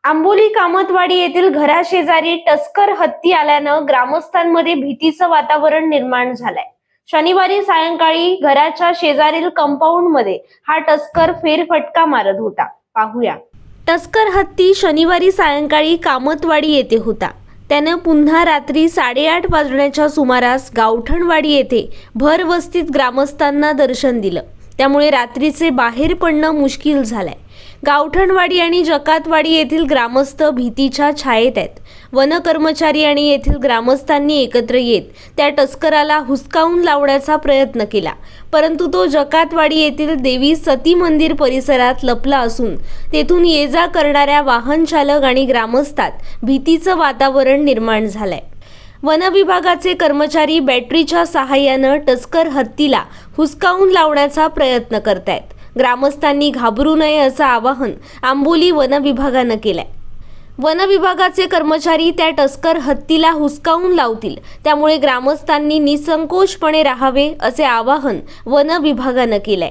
आंबोली कामतवाडी येथील घराशेजारी टस्कर हत्ती आल्यानं ग्रामस्थांमध्ये भीतीचं वातावरण निर्माण झालंय। शनिवारी सायंकाळी घराच्या शेजारील कंपाऊंड मध्ये हा टस्कर फेरफटका मारत होता। पाहूया। टस्कर हत्ती शनिवारी सायंकाळी कामतवाडी येथे होता। त्याने पुन्हा रात्री 8:30 वाजण्याच्या सुमारास गावठणवाडी येथे भर वस्तीत ग्रामस्थांना दर्शन दिलं। त्यामुळे रात्रीचे बाहेर पडणं मुश्किल झालंय। गावठणवाडी आणि जकातवाडी येथील ग्रामस्थ भीतीच्या छायेत आहेत। वन कर्मचारी आणि येथील ग्रामस्थांनी एकत्र येत त्या टस्कराला हुसकावून लावण्याचा प्रयत्न केला, परंतु तो जकातवाडी येथील देवी सती मंदिर परिसरात लपला असून तेथून ये-जा करणाऱ्या वाहन चालक आणि ग्रामस्थात भीतीचं वातावरण निर्माण झालंय। वन विभागाचे कर्मचारी बॅटरीच्या सहाय्याने टस्कर हत्तीला हुसकावून लावण्याचा प्रयत्न करतायत। ग्रामस्थांनी घाबरू नये असं आवाहन आंबोली वन विभागानं केलंय। वन विभागाचे कर्मचारी त्या टस्कर हत्तीला हुसकावून लावतील, त्यामुळे ग्रामस्थांनी निसंकोचपणे राहावे असे आवाहन वन विभागानं केलंय।